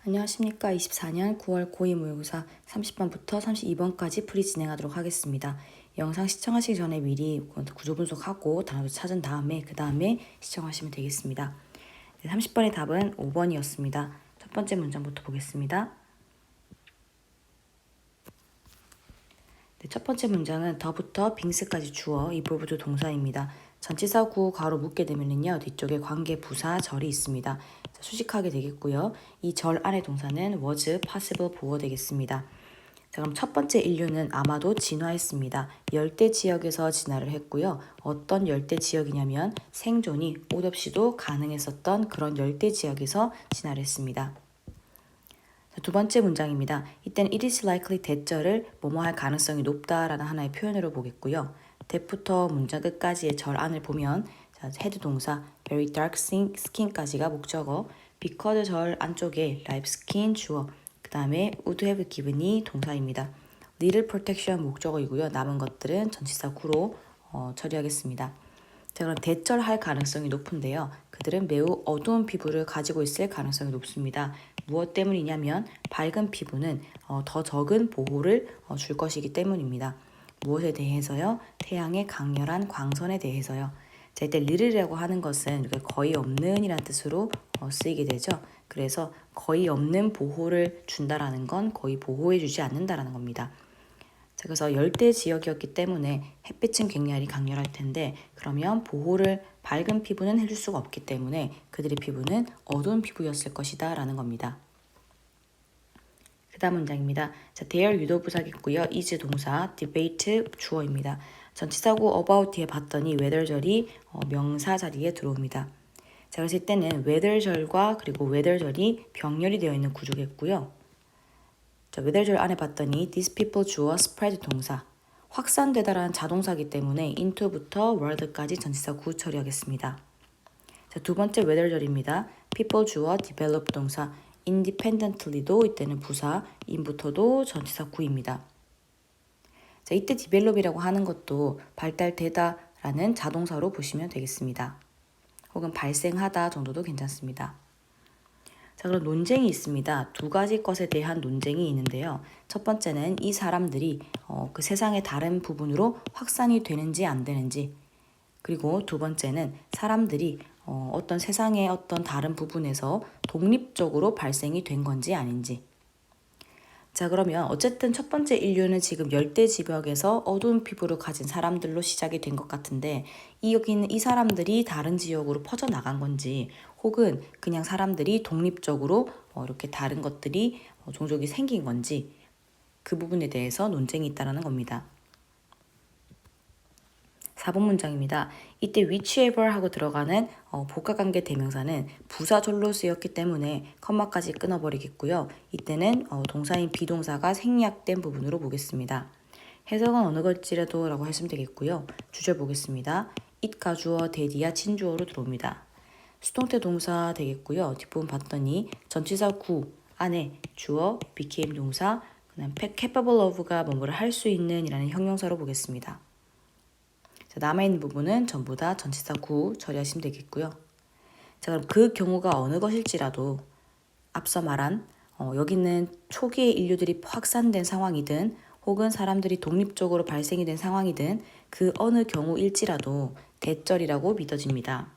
안녕하십니까. 24년 9월 고2 모의고사 30번부터 32번까지 풀이 진행하도록 하겠습니다. 영상 시청하시기 전에 미리 구조 분석하고 단어도 찾은 다음에 그 다음에 시청하시면 되겠습니다. 30번의 답은 5번이었습니다. 첫 번째 문장부터 보겠습니다. 첫 번째 문장은 더부터 빙스까지 주어 이볼브드 동사입니다. 전치사 구 가로 묶게 되면은요 뒤쪽에 관계 부사 절이 있습니다. 수식하게 되겠고요. 이 절 안의 동사는 was possible 보어 되겠습니다. 자, 그럼 첫 번째 인류는 아마도 진화했습니다. 열대 지역에서 진화를 했고요. 어떤 열대 지역이냐면 생존이 옷 없이도 가능했었던 그런 열대 지역에서 진화를 했습니다. 두 번째 문장입니다. 이때는 it is likely that절을 뭐뭐 할 가능성이 높다라는 하나의 표현으로 보겠고요. that부터 문장 끝까지의 절 안을 보면 had 동사 very dark skin까지가 목적어, because 절 안쪽에 live skin 주어, 그 다음에 would have given이 동사입니다. little protection 목적어이고요. 남은 것들은 전치사 구로 처리하겠습니다. 자, 그럼 대절할 가능성이 높은데요. 그들은 매우 어두운 피부를 가지고 있을 가능성이 높습니다. 무엇 때문이냐면 밝은 피부는 더 적은 보호를 줄 것이기 때문입니다. 무엇에 대해서요? 태양의 강렬한 광선에 대해서요. 자, 이때 little이라고 하는 것은 거의 없는 이란 뜻으로 쓰이게 되죠. 그래서 거의 없는 보호를 준다라는 건 거의 보호해주지 않는다라는 겁니다. 자, 그래서 열대 지역이었기 때문에 햇빛은 굉장히 강렬할 텐데 그러면 보호를 밝은 피부는 해줄 수가 없기 때문에 그들의 피부는 어두운 피부였을 것이다 라는 겁니다. 그 다음 문장입니다. 자, there 유도부사겠고요. is 동사, debate 주어입니다. 전치사구 about 뒤에 봤더니 whether절이 명사 자리에 들어옵니다. 자, 그래서 이때는 whether절과 그리고 whether절이 병렬이 되어 있는 구조겠고요. 자, whether절 안에 봤더니 these people 주어 spread 동사 확산되다라는 자동사기 때문에 into부터 world까지 전치사 구 처리하겠습니다. 자, 두 번째 whether절입니다. people 주어 develop 동사 independently도 이때는 부사 in부터도 전치사 구입니다. 자, 이때 develop이라고 하는 것도 발달되다라는 자동사로 보시면 되겠습니다. 혹은 발생하다 정도도 괜찮습니다. 자, 그럼 논쟁이 있습니다. 두 가지 것에 대한 논쟁이 있는데요. 첫 번째는 이 사람들이 그 세상의 다른 부분으로 확산이 되는지 안 되는지, 그리고 두 번째는 사람들이 어떤 세상의 어떤 다른 부분에서 독립적으로 발생이 된 건지 아닌지. 자, 그러면 어쨌든 첫 번째 인류는 지금 열대 지역에서 어두운 피부를 가진 사람들로 시작이 된 것 같은데 여기 있는 이 사람들이 다른 지역으로 퍼져나간 건지 혹은 그냥 사람들이 독립적으로 이렇게 다른 것들이 종족이 생긴 건지 그 부분에 대해서 논쟁이 있다는 겁니다. 4번 문장입니다. 이때 whichever 하고 들어가는 복합관계 대명사는 부사절로 쓰였기 때문에 컴마까지 끊어버리겠고요. 이때는 동사인 비동사가 생략된 부분으로 보겠습니다. 해석은 어느 것일지라도 라고 하시면 되겠고요. 주절 보겠습니다. it가 주어, 대디야 친주어로 들어옵니다. 수동태 동사 되겠고요. 뒷부분 봤더니 전치사 구 안에 주어, became 동사, 그다음 capable of가 뭐뭐를 할 수 있는 이라는 형용사로 보겠습니다. 자, 남아있는 부분은 전부 다 전치사 구 처리하시면 되겠고요. 자, 그럼 그 경우가 어느 것일지라도 앞서 말한 여기는 초기의 인류들이 확산된 상황이든 혹은 사람들이 독립적으로 발생이 된 상황이든 그 어느 경우일지라도 대절이라고 믿어집니다.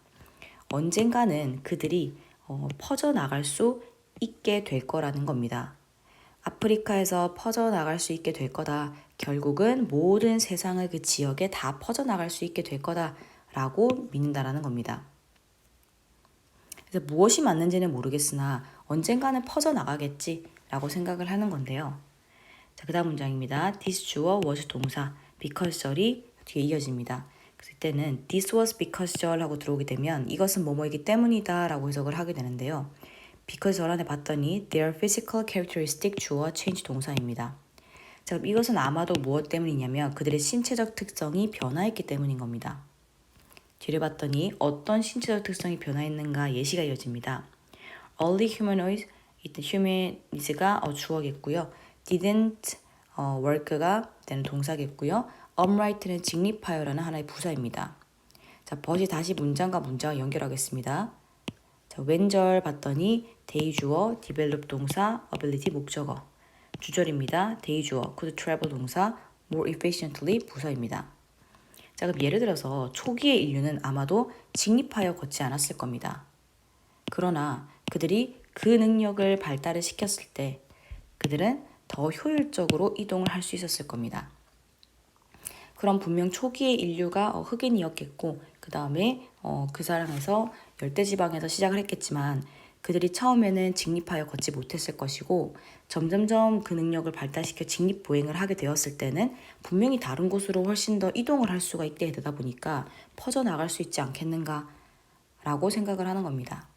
언젠가는 그들이 퍼져나갈 수 있게 될 거라는 겁니다. 아프리카에서 퍼져나갈 수 있게 될 거다. 결국은 모든 세상의 그 지역에 다 퍼져나갈 수 있게 될 거다라고 믿는다라는 겁니다. 그래서 무엇이 맞는지는 모르겠으나 언젠가는 퍼져나가겠지라고 생각을 하는 건데요. 자, 그 다음 문장입니다. this 주어 was 동사 because 절이 뒤에 이어집니다. 그래서 이때는 this was because 절하고 들어오게 되면 이것은 뭐뭐이기 때문이다 라고 해석을 하게 되는데요. because 절 안에 봤더니 their physical characteristic 주어 change 동사입니다. 자, 그럼 이것은 아마도 무엇 때문이냐면 그들의 신체적 특성이 변화했기 때문인 겁니다. 뒤를 봤더니 어떤 신체적 특성이 변화했는가 예시가 이어집니다. early humanoids, 이때 humanids가 주어겠고요. didn't work가 되는 동사겠고요. upright는 직립하여라는 하나의 부사입니다. 자, 벗이 다시 문장과 문장을 연결하겠습니다. 자, 왼절 봤더니 they 주어, develop 동사, ability 목적어. 주절입니다. they 주어, could travel 동사, more efficiently 부사입니다. 자, 그럼 예를 들어서 초기의 인류는 아마도 직립하여 걷지 않았을 겁니다. 그러나 그들이 그 능력을 발달을 시켰을 때 그들은 더 효율적으로 이동을 할 수 있었을 겁니다. 그럼 분명 초기의 인류가 흑인이었겠고 그 다음에 그 사람에서 열대지방에서 시작을 했겠지만 그들이 처음에는 직립하여 걷지 못했을 것이고 점점점 그 능력을 발달시켜 직립보행을 하게 되었을 때는 분명히 다른 곳으로 훨씬 더 이동을 할 수가 있게 되다 보니까 퍼져나갈 수 있지 않겠는가 라고 생각을 하는 겁니다.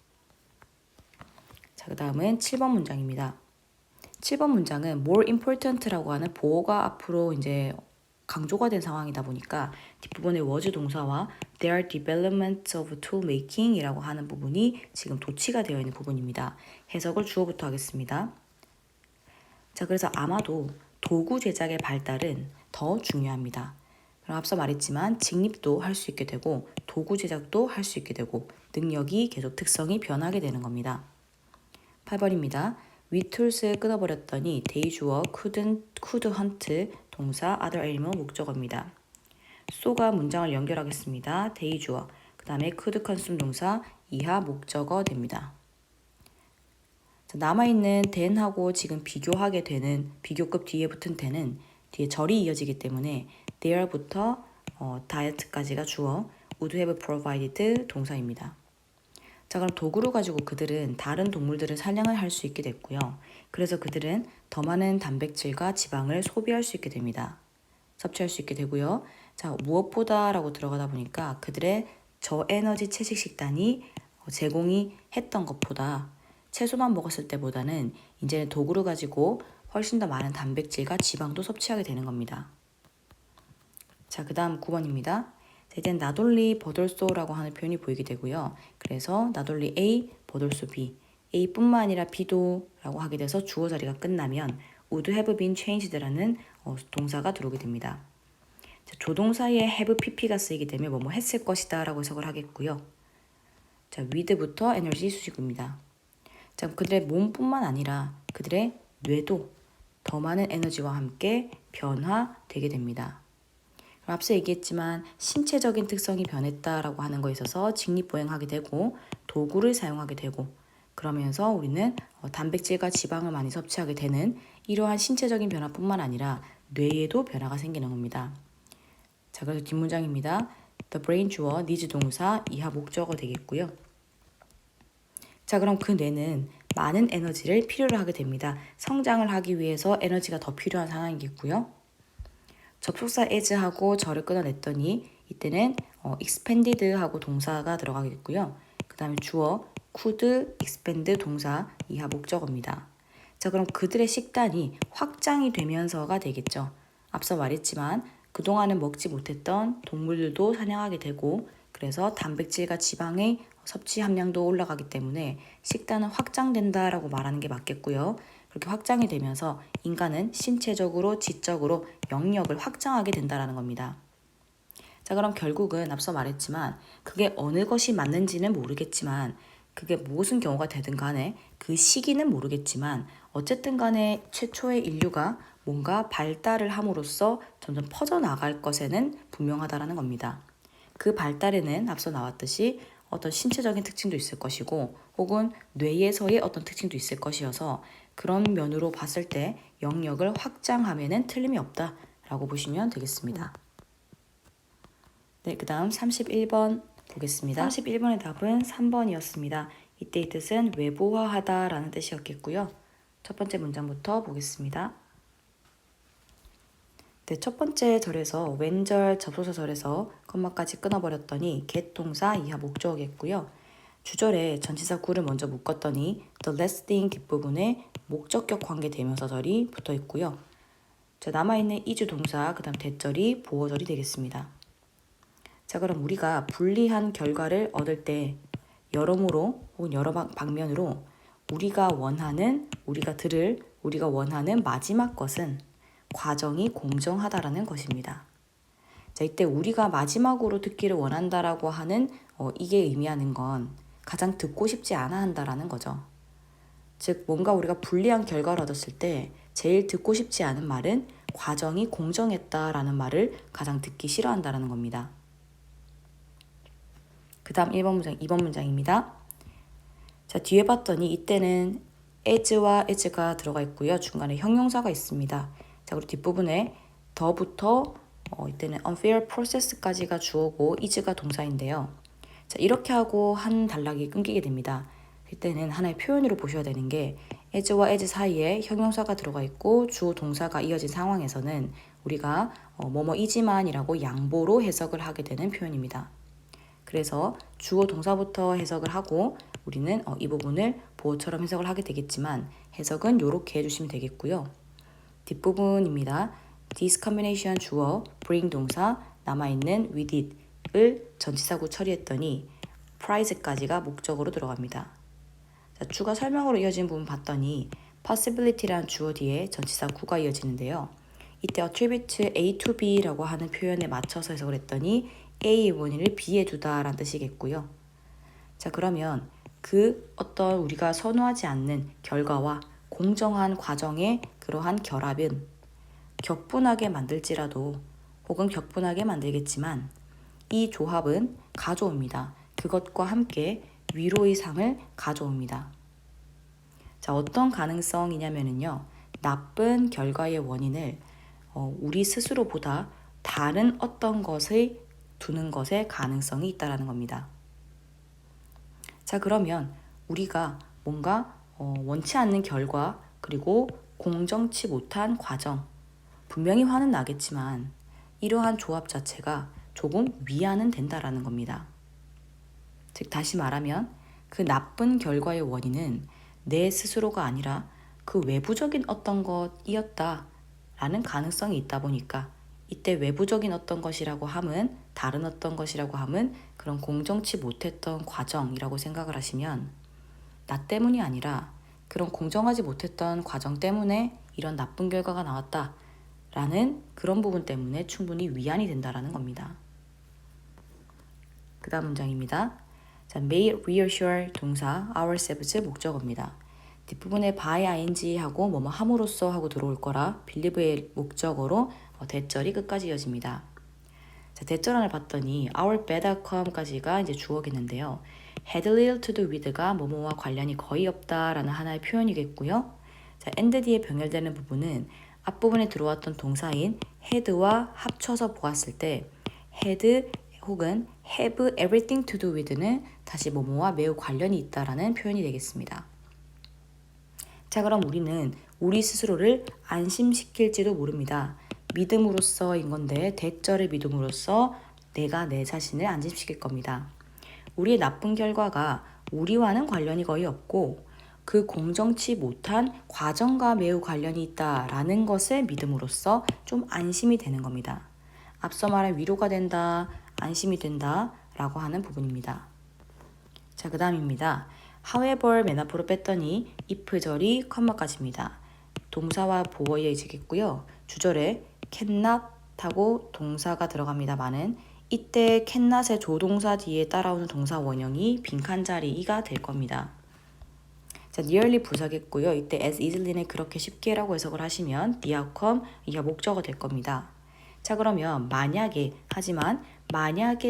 자, 그 다음은 7번 문장입니다. 7번 문장은 more important라고 하는 보어가 앞으로 이제 강조가 된 상황이다 보니까 뒷부분의 was 동사와 their development of tool making 이라고 하는 부분이 지금 도치가 되어 있는 부분입니다. 해석을 주어부터 하겠습니다. 자, 그래서 아마도 도구 제작의 발달은 더 중요합니다. 그럼 앞서 말했지만 직립도 할 수 있게 되고 도구 제작도 할 수 있게 되고 능력이 계속 특성이 변하게 되는 겁니다. 8번입니다. with tools를 끊어버렸더니 they 주어 could hunt 동사 other animal 목적어입니다. so가 문장을 연결하겠습니다. they 주어 그 다음에 could consume 동사 이하 목적어 됩니다. 자, 남아있는 then하고 지금 비교하게 되는 비교급 뒤에 붙은 then은 뒤에 절이 이어지기 때문에 there부터 diet까지가 주어 would have provided 동사입니다. 자, 그럼 도구를 가지고 그들은 다른 동물들을 사냥을 할 수 있게 됐고요. 그래서 그들은 더 많은 단백질과 지방을 소비할 수 있게 됩니다. 섭취할 수 있게 되고요. 자, 무엇보다라고 들어가다 보니까 그들의 저에너지 채식 식단이 제공이 했던 것보다 채소만 먹었을 때보다는 이제는 도구를 가지고 훨씬 더 많은 단백질과 지방도 섭취하게 되는 겁니다. 자, 그 다음 9번입니다. 이젠 not only but also라고 하는 표현이 보이게 되고요. 그래서 not only A, but also B. A뿐만 아니라 B도 라고 하게 돼서 주어 자리가 끝나면 would have been changed라는 동사가 들어오게 됩니다. 자, 조동사에 have pp가 쓰이게 되면 뭐뭐 했을 것이다 라고 해석을 하겠고요. 자, with부터 에너지 수식입니다. 자, 그들의 몸뿐만 아니라 그들의 뇌도 더 많은 에너지와 함께 변화되게 됩니다. 앞서 얘기했지만 신체적인 특성이 변했다라고 하는 거에 있어서 직립보행하게 되고 도구를 사용하게 되고 그러면서 우리는 단백질과 지방을 많이 섭취하게 되는 이러한 신체적인 변화뿐만 아니라 뇌에도 변화가 생기는 겁니다. 자, 그래서 뒷문장입니다. The brain 주어 needs 동사 이하 목적어 되겠고요. 자, 그럼 그 뇌는 많은 에너지를 필요로 하게 됩니다. 성장을 하기 위해서 에너지가 더 필요한 상황이겠고요. 접속사 as하고 절을 끊어냈더니 이때는 expanded 하고 동사가 들어가겠고요. 그 다음에 주어 could expand 동사 이하 목적어입니다. 자, 그럼 그들의 식단이 확장이 되면서가 되겠죠. 앞서 말했지만 그동안은 먹지 못했던 동물들도 사냥하게 되고 그래서 단백질과 지방의 섭취 함량도 올라가기 때문에 식단은 확장된다라고 말하는 게 맞겠고요. 그렇게 확장이 되면서 인간은 신체적으로, 지적으로 영역을 확장하게 된다는 겁니다. 자, 그럼 결국은 앞서 말했지만 그게 어느 것이 맞는지는 모르겠지만 그게 무슨 경우가 되든 간에 그 시기는 모르겠지만 어쨌든 간에 최초의 인류가 뭔가 발달을 함으로써 점점 퍼져나갈 것에는 분명하다는 겁니다. 그 발달에는 앞서 나왔듯이 어떤 신체적인 특징도 있을 것이고 혹은 뇌에서의 어떤 특징도 있을 것이어서 그런 면으로 봤을 때 영역을 확장하면은 틀림이 없다라고 보시면 되겠습니다. 네, 그 다음 31번 보겠습니다. 31번의 답은 3번이었습니다. 이때의 뜻은 외부화하다라는 뜻이었겠고요. 첫 번째 문장부터 보겠습니다. 네, 첫 번째 절에서 왼절 접속사 절에서 컴마까지 끊어버렸더니 get 동사 이하 목적어겠고요. 주절에 전치사 구를 먼저 묶었더니 the last thing 뒷부분에 목적격 관계 대명사절이 붙어 있고요. 자, 남아있는 is 동사 그 다음 대절이 보어절이 되겠습니다. 자, 그럼 우리가 불리한 결과를 얻을 때 여러모로 혹은 여러 방면으로 우리가 원하는 마지막 것은 과정이 공정하다라는 것입니다. 자, 이때 우리가 마지막으로 듣기를 원한다라고 하는 이게 의미하는 건 가장 듣고 싶지 않아 한다라는 거죠. 즉 뭔가 우리가 불리한 결과를 얻었을 때 제일 듣고 싶지 않은 말은 과정이 공정했다라는 말을 가장 듣기 싫어한다라는 겁니다. 그 다음 2번 문장입니다. 자, 뒤에 봤더니 이때는 as와 as가 들어가 있고요. 중간에 형용사가 있습니다. 자, 그리고 뒷부분에 더부터 이때는 unfair process까지가 주어고 is가 동사인데요. 자, 이렇게 하고 한 단락이 끊기게 됩니다. 이때는 하나의 표현으로 보셔야 되는 게 as와 as 사이에 형용사가 들어가 있고 주어 동사가 이어진 상황에서는 우리가 뭐뭐이지만이라고 양보로 해석을 하게 되는 표현입니다. 그래서 주어 동사부터 해석을 하고 우리는 이 부분을 보어처럼 해석을 하게 되겠지만 해석은 이렇게 해주시면 되겠고요. 뒷부분입니다. This combination 주어, bring 동사, 남아있는 with it을 전치사구 처리했더니 price까지가 목적으로 들어갑니다. 자, 추가 설명으로 이어진 부분 봤더니 possibility라는 주어 뒤에 전치사구가 이어지는데요. 이때 attribute A to B라고 하는 표현에 맞춰서 해석을 했더니 A의 원인을 B에 두다 라는 뜻이겠고요. 자, 그러면 그 어떤 우리가 선호하지 않는 결과와 공정한 과정의 그러한 결합은 격분하게 만들지라도 혹은 격분하게 만들겠지만 이 조합은 가져옵니다. 그것과 함께 위로의 상을 가져옵니다. 자, 어떤 가능성이냐면요. 나쁜 결과의 원인을 우리 스스로보다 다른 어떤 것의 두는 것에 가능성이 있다라는 겁니다. 자, 그러면 우리가 뭔가 원치 않는 결과 그리고 공정치 못한 과정 분명히 화는 나겠지만 이러한 조합 자체가 조금 위안은 된다라는 겁니다. 즉 다시 말하면 그 나쁜 결과의 원인은 내 스스로가 아니라 그 외부적인 어떤 것이었다라는 가능성이 있다 보니까 이때 외부적인 어떤 것이라고 함은 다른 어떤 것이라고 함은 그런 공정치 못했던 과정이라고 생각을 하시면 나 때문이 아니라 그런 공정하지 못했던 과정 때문에 이런 나쁜 결과가 나왔다라는 그런 부분 때문에 충분히 위안이 된다라는 겁니다. 그 다음 문장입니다. 자, may reassure 동사 ourselves 목적어입니다. 뒷부분에 by ing 하고 뭐뭐 함으로써 하고 들어올 거라 believe의 목적어로 대절이 끝까지 이어집니다. 자, 대절안을 봤더니 our bad outcome까지가 이제 주어겠는데요. had little to do with가 뭐뭐와 관련이 거의 없다라는 하나의 표현이겠고요. 자, and 뒤에 병렬되는 부분은 앞부분에 들어왔던 동사인 had와 합쳐서 보았을 때 had 혹은 have everything to do with는 다시 뭐뭐와 매우 관련이 있다라는 표현이 되겠습니다. 자, 그럼 우리는 우리 스스로를 안심시킬지도 모릅니다. 믿음으로써인 건데 대절을 믿음으로써 내가 내 자신을 안심시킬 겁니다. 우리의 나쁜 결과가 우리와는 관련이 거의 없고 그 공정치 못한 과정과 매우 관련이 있다라는 것을 믿음으로써 좀 안심이 되는 겁니다. 앞서 말한 위로가 된다, 안심이 된다 라고 하는 부분입니다. 자, 그 다음입니다. however 맨 앞으로 뺐더니 if절이 컴마까지입니다. 동사와 보어에 이어지겠고요. 주절에 cannot 하고 동사가 들어갑니다만은 이때 cannot의 조동사 뒤에 따라오는 동사 원형이 빈칸 자리가 될 겁니다. 자, nearly 부사겠고요. 이때 as easily는 그렇게 쉽게라고 해석을 하시면 the outcome 이게 목적어 될 겁니다. 자, 그러면 만약에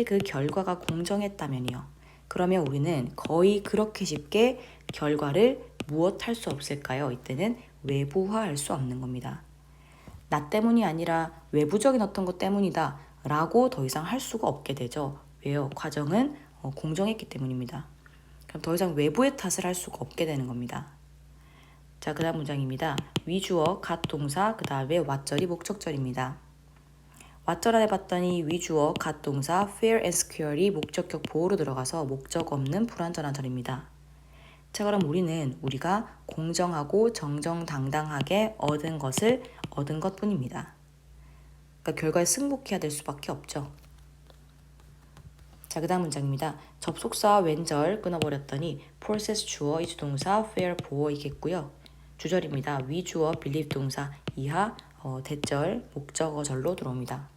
그 결과가 공정했다면요. 그러면 우리는 거의 그렇게 쉽게 결과를 무엇할 수 없을까요? 이때는 외부화할 수 없는 겁니다. 나 때문이 아니라 외부적인 어떤 것 때문이다 라고 더 이상 할 수가 없게 되죠. 왜요? 과정은 공정했기 때문입니다. 그럼 더 이상 외부의 탓을 할 수가 없게 되는 겁니다. 자, 그 다음 문장입니다. 위주어, 갓 동사, 그 다음에 왓절이 목적절입니다. 왓절 안에 봤더니 위주어, 갓 동사, fair and square이 목적격 보호로 들어가서 목적 없는 불완전한 절입니다. 자, 그럼 우리는 우리가 공정하고 정정당당하게 얻은 것뿐입니다. 그러니까 결과에 승복해야 될 수밖에 없죠. 자, 그 다음 문장입니다. 접속사 왼절 끊어버렸더니 process 주어, 이주동사, fair 보어이겠고요. 주절입니다. 위주어, believe 동사, 이하, 대절, 목적어절로 들어옵니다.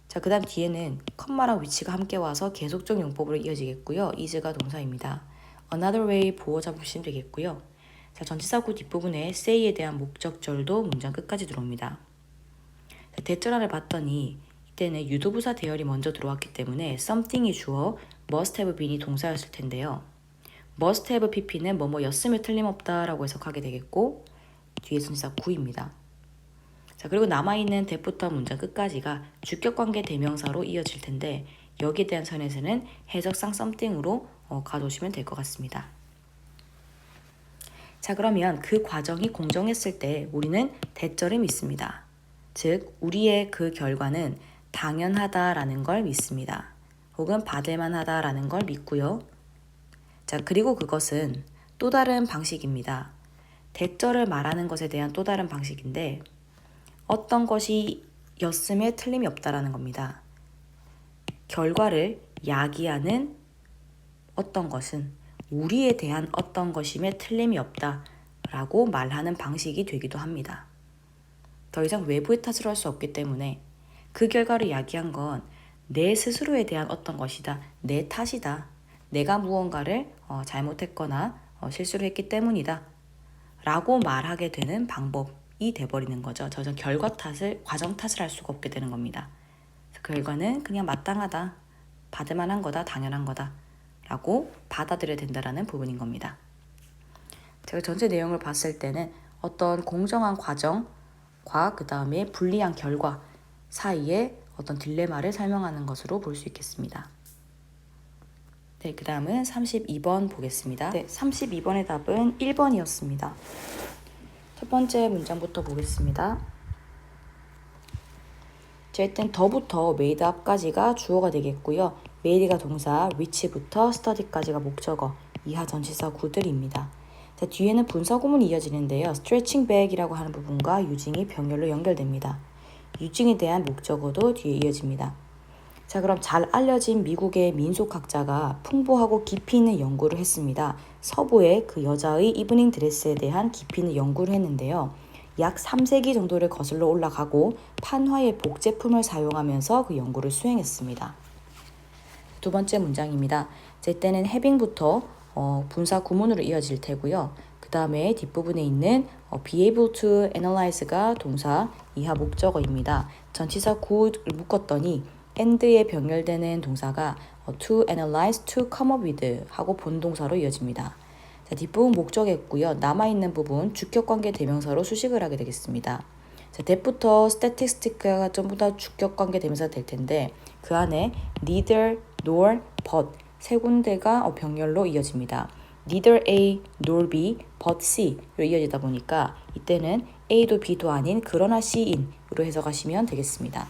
자, 그 다음 뒤에는 컴마랑 위치가 함께 와서 계속적 용법으로 이어지겠고요. is가 동사입니다. another way 보호자 보시면 되겠고요. 자, 전치사 구 뒷부분에 say에 대한 목적절도 문장 끝까지 들어옵니다. 자, 대절안을 봤더니 이때는 유도부사 대열이 먼저 들어왔기 때문에 something이 주어, must have been이 동사였을 텐데요. must have pp는 뭐뭐였으면 틀림없다라고 해석하게 되겠고 뒤에 전치사 구입니다. 자, 그리고 남아있는 that부터 문장 끝까지가 주격관계 대명사로 이어질 텐데 여기에 대한 선에서는 해석상 something으로 가져오시면 될 것 같습니다. 자, 그러면 그 과정이 공정했을 때 우리는 대절을 믿습니다. 즉, 우리의 그 결과는 당연하다라는 걸 믿습니다. 혹은 받을만 하다라는 걸 믿고요. 자, 그리고 그것은 또 다른 방식입니다. 대절을 말하는 것에 대한 또 다른 방식인데 어떤 것이 였음에 틀림이 없다라는 겁니다. 결과를 야기하는 어떤 것은 우리에 대한 어떤 것임에 틀림이 없다라고 말하는 방식이 되기도 합니다. 더 이상 외부의 탓을 할 수 없기 때문에 그 결과를 야기한 건 내 스스로에 대한 어떤 것이다. 내 탓이다. 내가 무언가를 잘못했거나 실수를 했기 때문이다. 라고 말하게 되는 방법이 돼버리는 거죠. 저 결과 탓을, 과정 탓을 할 수가 없게 되는 겁니다. 그 결과는 그냥 마땅하다. 받을 만한 거다. 당연한 거다. 라고 받아들여야 된다라는 부분인 겁니다. 제가 전체 내용을 봤을 때는 어떤 공정한 과정과 그 다음에 불리한 결과 사이에 어떤 딜레마를 설명하는 것으로 볼 수 있겠습니다. 네, 그 다음은 32번 보겠습니다. 네, 32번의 답은 1번이었습니다. 첫 번째 문장부터 보겠습니다. 자, 일단 더부터 made up까지가 주어가 되겠고요. made가 동사, which부터 study까지가 목적어, 이하 전치사 구들입니다. 자, 뒤에는 분사 구문이 이어지는데요. stretching back이라고 하는 부분과 유징이 병렬로 연결됩니다. 유징에 대한 목적어도 뒤에 이어집니다. 자, 그럼 잘 알려진 미국의 민속학자가 풍부하고 깊이 있는 연구를 했습니다. 서부의 그 여자의 이브닝 드레스에 대한 깊이 있는 연구를 했는데요. 약 3세기 정도를 거슬러 올라가고 판화의 복제품을 사용하면서 그 연구를 수행했습니다. 두 번째 문장입니다. 자, 이때는 having부터 분사 구문으로 이어질 테고요. 그 다음에 뒷부분에 있는 be able to analyze가 동사, 이하 목적어입니다. 전치사 could를 묶었더니 and에 병렬되는 동사가 to analyze, to come up with 하고 본동사로 이어집니다. 자, 뒷부분 목적어였고요. 남아있는 부분 주격관계 대명사로 수식을 하게 되겠습니다. 자, that부터 statistic가 전부 다 주격관계 대명사가 될 텐데 그 안에 neither, nor, but 세 군데가 병렬로 이어집니다. neither A, nor B, but C로 이어지다 보니까 이때는 A도 B도 아닌 그러나 C인으로 해석하시면 되겠습니다.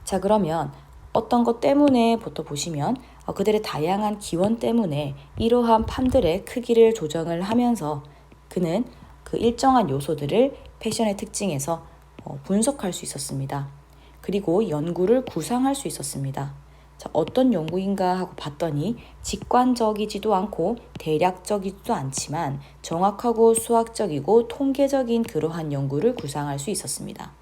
자, 그러면 어떤 것 때문에부터 보시면 그들의 다양한 기원 때문에 이러한 판들의 크기를 조정을 하면서 그는 그 일정한 요소들을 패션의 특징에서 분석할 수 있었습니다. 그리고 연구를 구상할 수 있었습니다. 자, 어떤 연구인가 하고 봤더니 직관적이지도 않고 대략적이지도 않지만 정확하고 수학적이고 통계적인 그러한 연구를 구상할 수 있었습니다.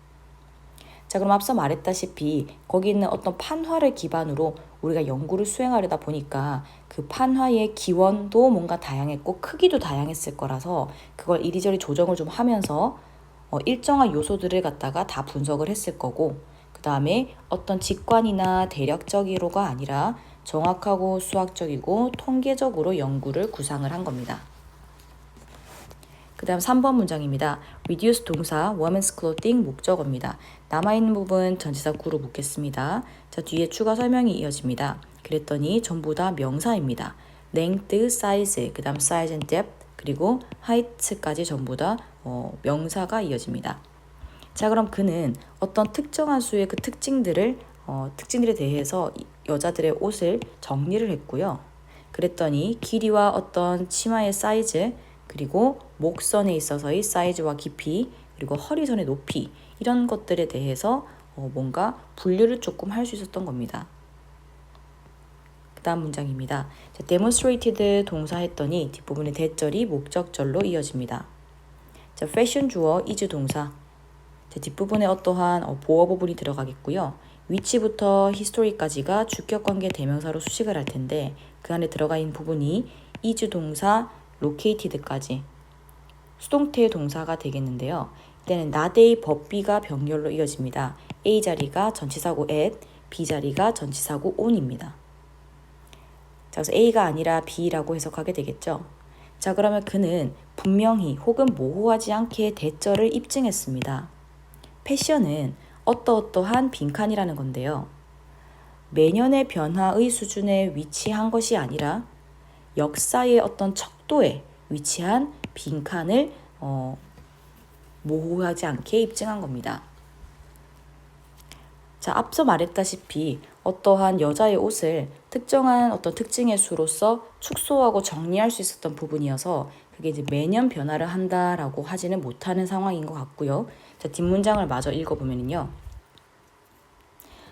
자, 그럼 앞서 말했다시피 거기 있는 어떤 판화를 기반으로 우리가 연구를 수행하려다 보니까 그 판화의 기원도 뭔가 다양했고 크기도 다양했을 거라서 그걸 이리저리 조정을 좀 하면서 일정한 요소들을 갖다가 다 분석을 했을 거고 그 다음에 어떤 직관이나 대략적으로가 아니라 정확하고 수학적이고 통계적으로 연구를 구상을 한 겁니다. 그 다음 3번 문장입니다. reduce 동사, women's clothing 목적어입니다. 남아있는 부분 전치사 구로 묶겠습니다. 자, 뒤에 추가 설명이 이어집니다. 그랬더니 전부 다 명사입니다. length, size, 그 다음 size and depth, 그리고 height까지 전부 다 명사가 이어집니다. 자, 그럼 그는 어떤 특정한 수의 그 특징들에 대해서 여자들의 옷을 정리를 했고요. 그랬더니 길이와 어떤 치마의 사이즈, 그리고 목선에 있어서의 사이즈와 깊이, 그리고 허리선의 높이 이런 것들에 대해서 뭔가 분류를 조금 할 수 있었던 겁니다. 그 다음 문장입니다. 자, demonstrated 동사 했더니 뒷부분에 대절이 목적절로 이어집니다. 자, fashion 주어 is 동사. 자, 뒷부분에 어떠한 보어 부분이 들어가겠고요. 위치부터 history까지가 주격관계 대명사로 수식을 할 텐데 그 안에 들어가 있는 부분이 is 동사 located까지 수동태 동사가 되겠는데요. 이때는 not의 법비가 병렬로 이어집니다. A 자리가 전치사고 at, B 자리가 전치사고 on입니다. 자, 그래서 A가 아니라 B라고 해석하게 되겠죠. 자, 그러면 그는 분명히 혹은 모호하지 않게 대절을 입증했습니다. 패션은 어떠어떠한 빈칸이라는 건데요. 매년의 변화의 수준에 위치한 것이 아니라 역사의 어떤 척도에 위치한 빈칸을 모호하지 않게 입증한 겁니다. 자, 앞서 말했다시피 어떠한 여자의 옷을 특정한 어떤 특징의 수로서 축소하고 정리할 수 있었던 부분이어서 그게 이제 매년 변화를 한다라고 하지는 못하는 상황인 것 같고요. 자, 뒷문장을 마저 읽어보면요.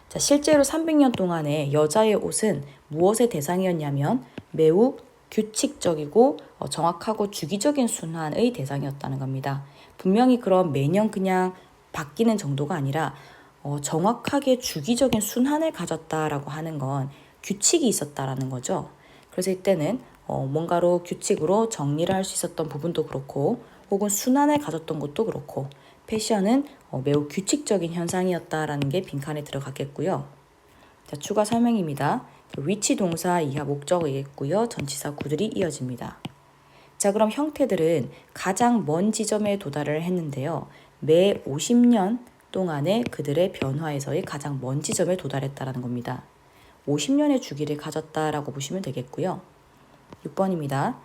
자, 실제로 300년 동안의 여자의 옷은 무엇의 대상이었냐면 매우 규칙적이고 정확하고 주기적인 순환의 대상이었다는 겁니다. 분명히 그런 매년 그냥 바뀌는 정도가 아니라 정확하게 주기적인 순환을 가졌다라고 하는 건 규칙이 있었다라는 거죠. 그래서 이때는 뭔가로 규칙으로 정리를 할 수 있었던 부분도 그렇고 혹은 순환을 가졌던 것도 그렇고 패션은 매우 규칙적인 현상이었다라는 게 빈칸에 들어갔겠고요. 자, 추가 설명입니다. 위치 동사 이하 목적어이겠고요. 전치사 구들이 이어집니다. 자, 그럼 형태들은 가장 먼 지점에 도달을 했는데요. 매 50년 동안의 그들의 변화에서의 가장 먼 지점에 도달했다라는 겁니다. 50년의 주기를 가졌다라고 보시면 되겠고요. 6번입니다.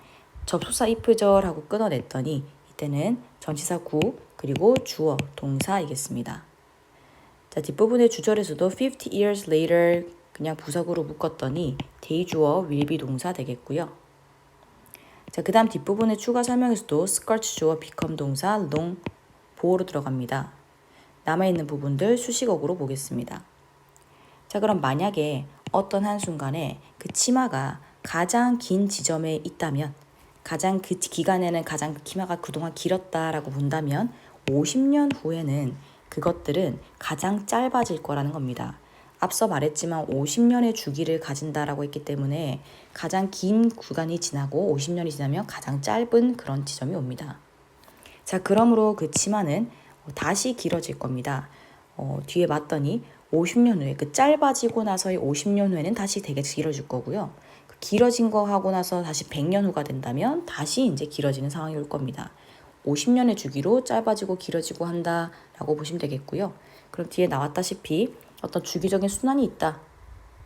접속사 if절하고 끊어냈더니 이때는 전치사 구 그리고 주어 동사이겠습니다. 자, 뒷부분의 주절에서도 50 years later 그냥 부사구로 묶었더니 대주어 will be 동사 되겠고요. 자, 그 다음 뒷부분의 추가 설명에서도 scorch 주어 become 동사 long 보호로 들어갑니다. 남아있는 부분들 수식어구로 보겠습니다. 자, 그럼 만약에 어떤 한순간에 그 치마가 가장 긴 지점에 있다면 가장 그 기간에는 가장 치마가 그동안 길었다라고 본다면 50년 후에는 그것들은 가장 짧아질 거라는 겁니다. 앞서 말했지만 50년의 주기를 가진다라고 했기 때문에 가장 긴 구간이 지나고 50년이 지나면 가장 짧은 그런 지점이 옵니다. 자, 그러므로 그 치마는 다시 길어질 겁니다. 뒤에 봤더니 50년 후에 그 짧아지고 나서의 50년 후에는 다시 되게 길어질 거고요. 그 길어진 거 하고 나서 다시 100년 후가 된다면 다시 이제 길어지는 상황이 올 겁니다. 50년의 주기로 짧아지고 길어지고 한다라고 보시면 되겠고요. 그럼 뒤에 나왔다시피 어떤 주기적인 순환이 있다.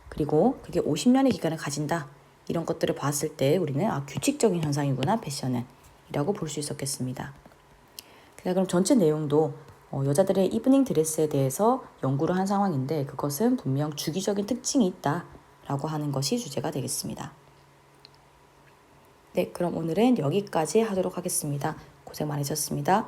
그리고 그게 50년의 기간을 가진다. 이런 것들을 봤을 때 우리는 규칙적인 현상이구나 패션은 이라고 볼 수 있었겠습니다. 그럼 전체 내용도 여자들의 이브닝 드레스에 대해서 연구를 한 상황인데 그것은 분명 주기적인 특징이 있다라고 하는 것이 주제가 되겠습니다. 네, 그럼 오늘은 여기까지 하도록 하겠습니다. 고생 많으셨습니다.